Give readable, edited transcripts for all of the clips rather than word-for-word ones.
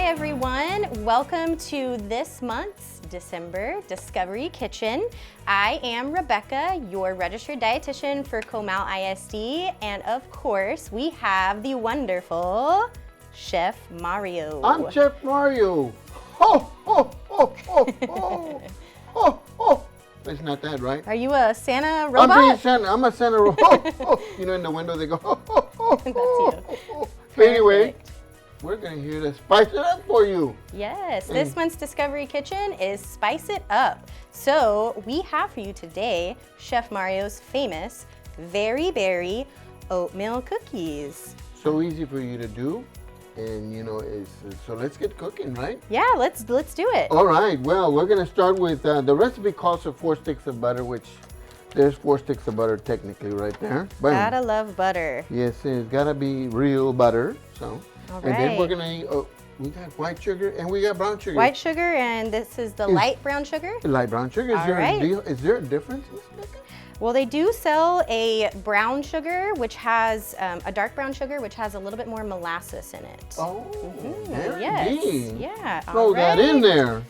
everyone. Welcome to this month's December Discovery Kitchen. I am Rebecca, your registered dietitian for Comal ISD, and of course, we have the wonderful Chef Mario. I'm Chef Mario. Ho, ho, ho, ho, ho, ho, ho. It's not that, right? Are you a Santa robot? I'm being Santa. I'm a Santa robot. Ho, ho. You know, in the window they go, ho, ho, ho, That's you. ho, ho. But anyway, we're going to hear to spice it up for you. Yes, this month's Discovery Kitchen is Spice It Up. So we have for you today Chef Mario's famous Very Berry oatmeal cookies. So easy for you to do. And you know, so let's get cooking, right? Yeah, let's do it. All right, well, we're going to start with, the recipe calls for 4 sticks of butter, which there's 4 sticks of butter technically right there. Boom. Gotta love butter. Yes, it's got to be real butter. So. All And then right. we're gonna we got white sugar and we got brown sugar. White sugar, and this is the light brown sugar? Light brown sugar. Is All there right. a deal? Is there a difference, Miss Becca? Well, they do sell a brown sugar, which has a dark brown sugar, which has a little bit more molasses in it. Oh, there Yes. indeed. Yeah. Throw all that in right. there.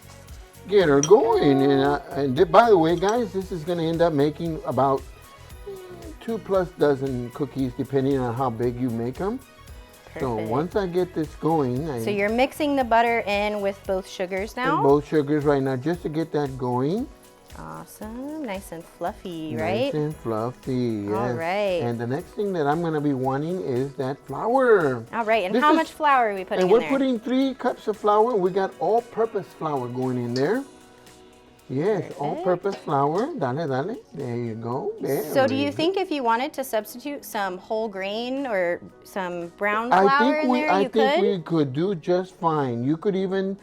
Get her going. And by the way, guys, this is gonna end up making about 2+ dozen cookies, depending on how big you make them. So Perfect. once I get this going, So you're mixing the butter in with both sugars now? both sugars right now, just to get that going. Awesome. Nice and fluffy, right? Nice and fluffy, yes. All right. And the next thing that I'm going to be wanting is that flour. All right, and This how is- much flour are we putting And in we're there? putting 3 cups of flour. We got all-purpose flour going in there. Yes, Perfect. all-purpose flour. Dale, dale. There you go. There So do you we think if you wanted to substitute some whole grain or some brown go. flour in there, I you think could? we could do just fine. You could even,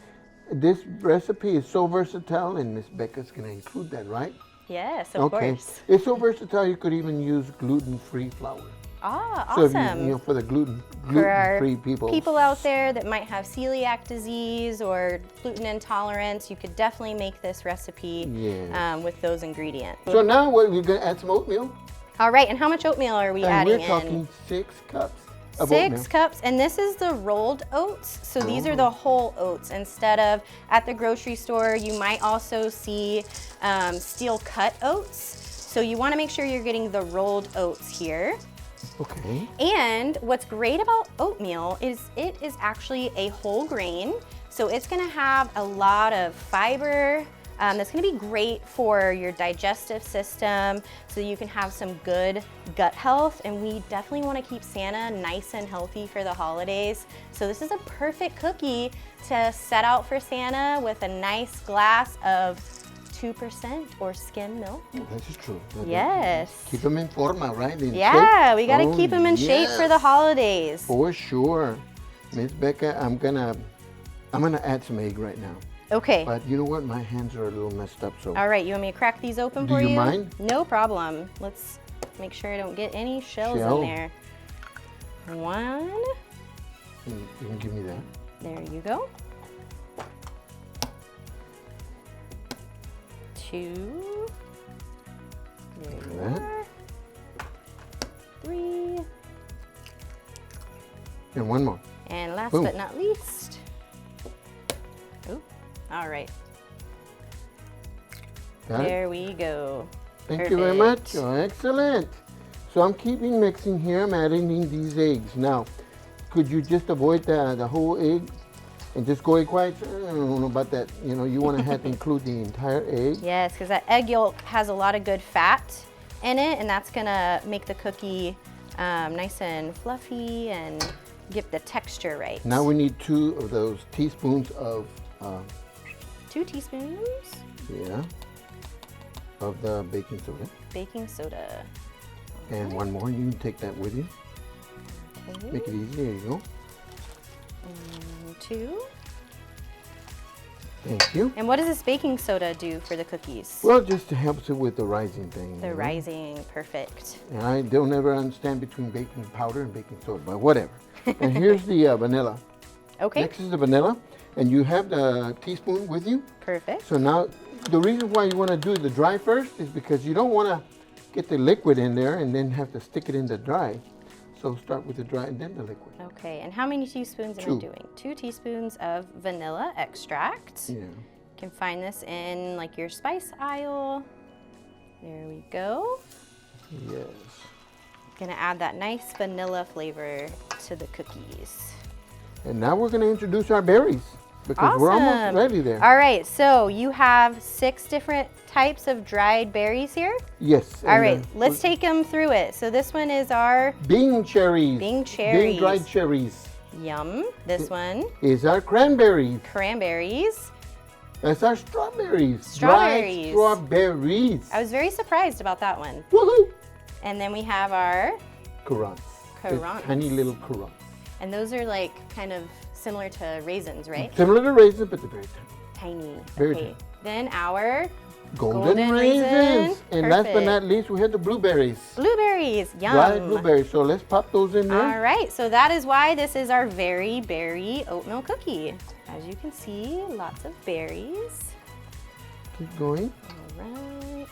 this recipe is so versatile, and Miss Becca's going to include that, right? Yes, of course. It's so versatile, you could even use gluten-free flour. Ah, So if awesome. you for the For our gluten-free people. people out there that might have celiac disease or gluten intolerance, you could definitely make this recipe Yes. with those ingredients. So now we're going to add some oatmeal. All right, and how much oatmeal are we And adding we're talking 6 cups of 6 oatmeal. cups, and this is the rolled oats. So these are the whole oats. Instead of at the grocery store, you might also see steel cut oats. So you want to make sure you're getting the rolled oats here. Okay. And what's great about oatmeal is it is actually a whole grain. So it's gonna have a lot of fiber. That's gonna be great for your digestive system so you can have some good gut health. And we definitely wanna keep Santa nice and healthy for the holidays. So this is a perfect cookie to set out for Santa with a nice glass of 2% or skim milk. This is true. Yes. Keep them in forma, right? In Yeah, shape. we gotta Oh, keep them in shape for the yes. holidays. For sure. Miss Becca, I'm gonna add some egg right now. Okay. But you know what? My hands are a little messed up, so. All right, you want me to crack these open Do for you? you mind? No problem. Let's make sure I don't get any shells Shell. in there. 1. You can give me that. There you go. 2. There you That. are. 3. And one more. And last Boom. but not least. Oop. All right. Got it? There we go. Thank you very much. Perfect. Oh, excellent. So I'm keeping mixing here. I'm adding in these eggs. Now, could you just avoid the whole egg and just go egg whites? I don't know about that. You know, you want to have to include the entire egg. Yes, because that egg yolk has a lot of good fat in it, and that's gonna make the cookie nice and fluffy and get the texture right. Now we need 2 of those teaspoons of 2 teaspoons of the baking soda. baking soda. And one more. You can take that with you. Okay. Make it easy. There you go. And 2. Thank you. And what does this baking soda do for the cookies? Well, just to help it with the rising thing. The you know? rising, perfect. And I don't ever understand between baking powder and baking soda, but whatever. And here's the vanilla. Okay, Next is the vanilla, and you have the teaspoon with you. perfect. So now, the reason why you want to do the dry first is because you don't want to get the liquid in there and then have to stick it in the dry. So start with the dry and then the liquid. Okay, and how many teaspoons am I 2. doing? 2 teaspoons of vanilla extract. Yeah. You can find this in like your spice aisle. There we go. Yes. Gonna add that nice vanilla flavor to the cookies. And now we're going to introduce our berries because we're almost Awesome. ready there. All right, so you have 6 different types of dried berries here. Yes. All right, let's take them through it. So this one is our Bing cherries. Bing cherries. Bing dried cherries. yum. This one, Is our cranberries. cranberries. That's our strawberries. Strawberries. Dried strawberries. I was very surprised about that one. Woohoo! And then we have our Currants. Currants. Tiny little currants. And those are like kind of similar to raisins, right? Similar to raisins, but they're very tiny. Tiny. Very Okay. tiny. Then our Golden raisin. raisins. And last but Perfect. not least, we have the blueberries. blueberries. Yum. Dried blueberries. So let's pop those in there. All right, so that is why this is our very berry oatmeal cookie. As you can see, lots of berries. Keep going. All right.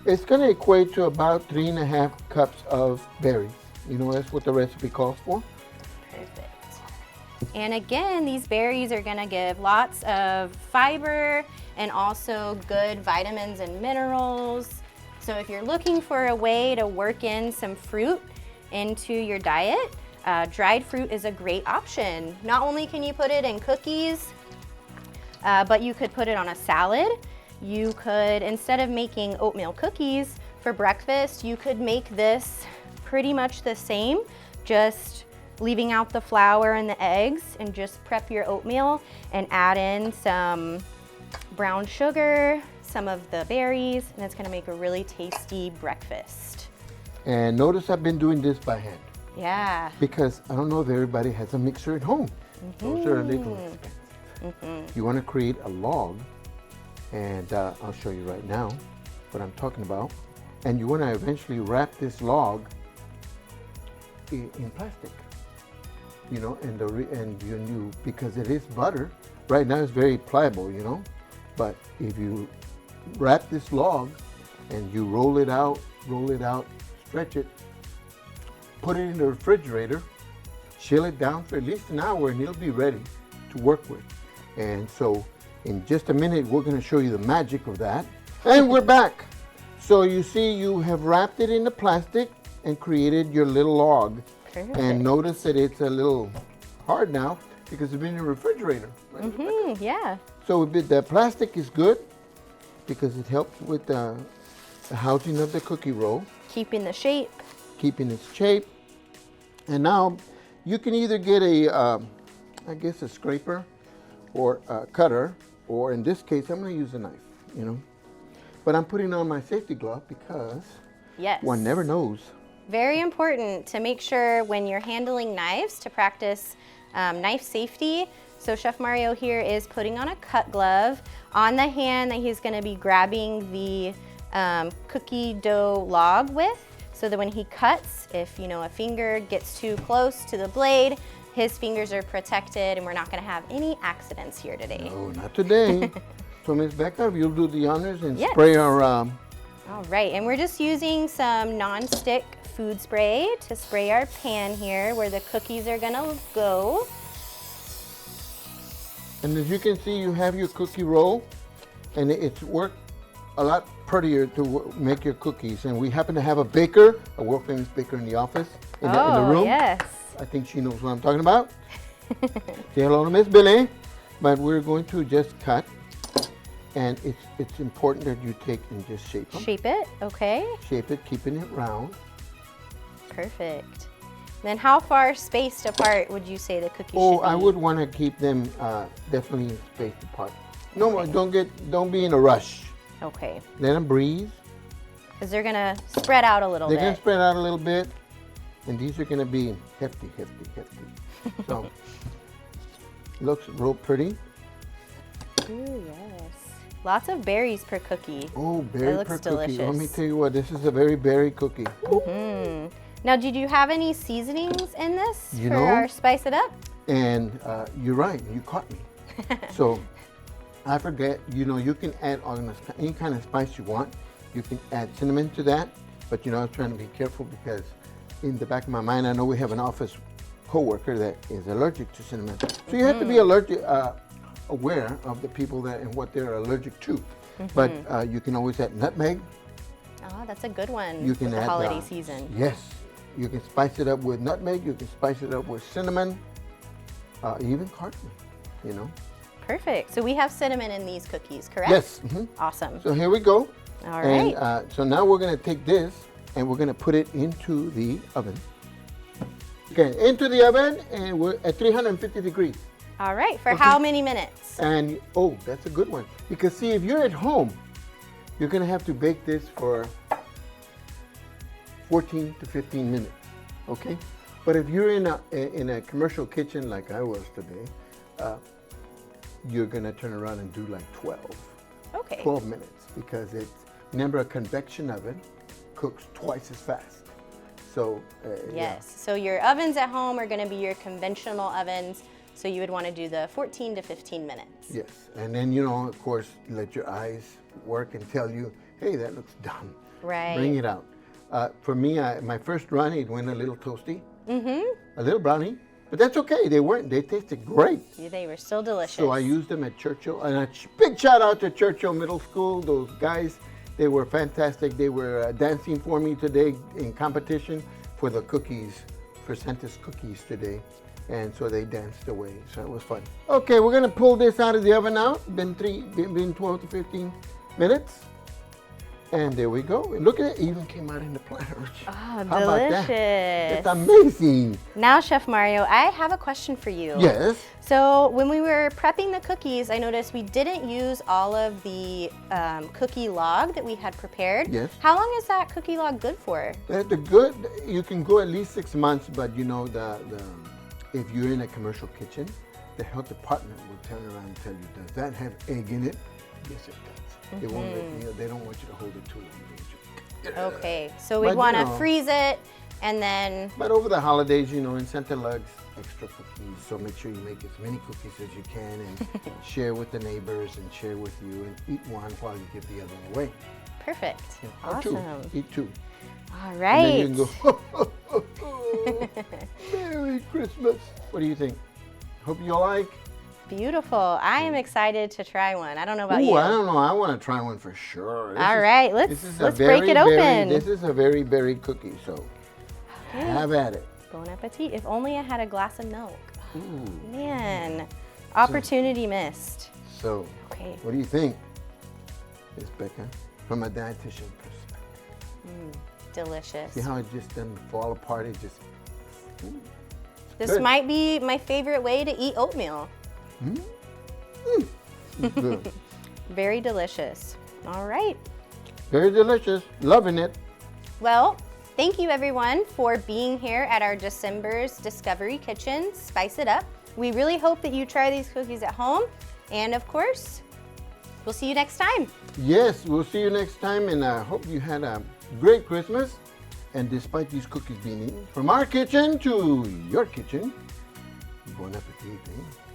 It's going to equate to about 3.5 cups of berries. You know, that's what the recipe calls for. Perfect. And again, these berries are gonna give lots of fiber and also good vitamins and minerals. So if you're looking for a way to work in some fruit into your diet, dried fruit is a great option. Not only can you put it in cookies, but you could put it on a salad. You could, instead of making oatmeal cookies for breakfast, you could make this pretty much the same, just leaving out the flour and the eggs and just prep your oatmeal and add in some brown sugar, some of the berries, and it's gonna make a really tasty breakfast. And notice I've been doing this by hand Yeah. because I don't know if everybody has a mixer at home. Those are a little expensive. You want to create a log, and I'll show you right now what I'm talking about. And you want to eventually wrap this log in plastic, you know, and you because it is butter. Right now it's very pliable, you know, but if you wrap this log and you roll it out, stretch it, put it in the refrigerator, chill it down for at least an hour, and it'll be ready to work with. And so in just a minute, we're going to show you the magic of that. And we're back. So you see, you have wrapped it in the plastic and created your little log. Perfect. And notice that it's a little hard now because it's been in the refrigerator. Right? Yeah. So the plastic is good because it helps with the housing of the cookie roll, Keeping the shape. keeping its shape. And now you can either get I guess a scraper or a cutter, or in this case, I'm going to use a knife, you know. But I'm putting on my safety glove because Yes. one never knows. Very important to make sure when you're handling knives to practice knife safety. So Chef Mario here is putting on a cut glove on the hand that he's gonna be grabbing the cookie dough log with, so that when he cuts, if a finger gets too close to the blade, his fingers are protected and we're not gonna have any accidents here today. No, not today. So Miss Becca, if you'll do the honors and Yes. spray our All right, and we're just using some non-stick food spray to spray our pan here where the cookies are gonna go. and as you can see, you have your cookie roll, and it's worked a lot prettier to make your cookies. And we happen to have a baker, a world famous baker in the office, in the room. Yes. I think she knows what I'm talking about. Say hello to Miss Billy. But we're going to just cut, and it's important that you take and just shape them. Shape it, okay. Shape it, keeping it round. Perfect. Then how far spaced apart would you say the cookies should be? I would want to keep them definitely spaced apart. No, don't be in a rush. Okay, Let them breathe. because they're gonna spread out a little They're going bit. to spread out a little bit, and these are going to be hefty. So, looks real pretty. Ooh, yes. Lots of berries per cookie. Oh, berry looks per cookie. Let me delicious. tell you what, this is a very berry cookie. Now, did you have any seasonings in this You for know- our Spice It Up? And you're right, you caught me. So, I forget, you can add any kind of spice you want. You can add cinnamon to that, but I was trying to be careful because in the back of my mind, I know we have an office coworker that is allergic to cinnamon. So you have to be aware of the people that and what they're allergic to. But you can always add nutmeg. Oh, that's a good one You for can the add holiday season. Yes, you can spice it up with nutmeg. You can spice it up with cinnamon, even cardamom. You know. Perfect. So we have cinnamon in these cookies, correct? Yes. Awesome. So here we go. All right. And so now we're going to take this and we're going to put it into the oven. Okay, into the oven, and we're at 350 degrees. All right. For how many minutes? And oh, that's a good one. Because see, if you're at home, you're going to have to bake this for 14 to 15 minutes. Okay? But if you're in a commercial kitchen like I was today, you're going to turn around and do like 12. Okay. 12 minutes, because it's, remember, a convection oven cooks twice as fast. So Yes. So your ovens at home are going to be your conventional ovens. So you would want to do the 14 to 15 minutes. yes, and then, you know, of course, let your eyes work and tell you, hey, that looks done. Right. Bring it out. For me, my first run, it went a little toasty, a little brownie, but that's okay. They tasted great. Yeah, they were still delicious. So I used them at Churchill, and a big shout out to Churchill Middle School. Those guys, they were fantastic. They were dancing for me today in competition for the cookies, for Santa's cookies today. And so they danced away, so it was fun. Okay, we're gonna pull this out of the oven now. Been 12 to 15 minutes. And there we go. And look at it, even came out in the platter. Oh, How delicious. about that? It's amazing. Now, Chef Mario, I have a question for you. Yes. So when we were prepping the cookies, I noticed we didn't use all of the cookie log that we had prepared. Yes. How long is that cookie log good for? The good, you can go at least 6 months, but you know, if you're in a commercial kitchen, the health department will turn around and tell you, does that have egg in it? Yes, it does. They won't let you, they don't want you to hold it too long. Okay, so we But, you want to know. freeze it and then, But over the holidays, you know, in Santa lugs, extra cookies. So make sure you make as many cookies as you can and share with the neighbors and share with you, and eat one while you give the other one away. perfect. Or Awesome. two. Eat two. All And right. then you can go, Merry Christmas. What do you think? Hope you like. Beautiful. I am excited to try one. I don't know about Ooh, you. I don't know. I want to try one for sure. All right, this is a let's break it open. This is a very berry cookie, so have at it. Bon appetit. If only I had a glass of milk. Ooh. Man, opportunity missed. So, Okay. what do you think, Miss Becca, from a dietitian perspective? Delicious. See how it just doesn't fall apart? It just. Ooh, This good. might be my favorite way to eat oatmeal. It's good. Very delicious. All right. Very delicious. Loving it. Well, thank you everyone for being here at our December's Discovery Kitchen. Spice it up. We really hope that you try these cookies at home. And of course, we'll see you next time. Yes, we'll see you next time, and I hope you had a great Christmas. And despite these cookies being eaten from our kitchen to your kitchen, bon appetit. Eh?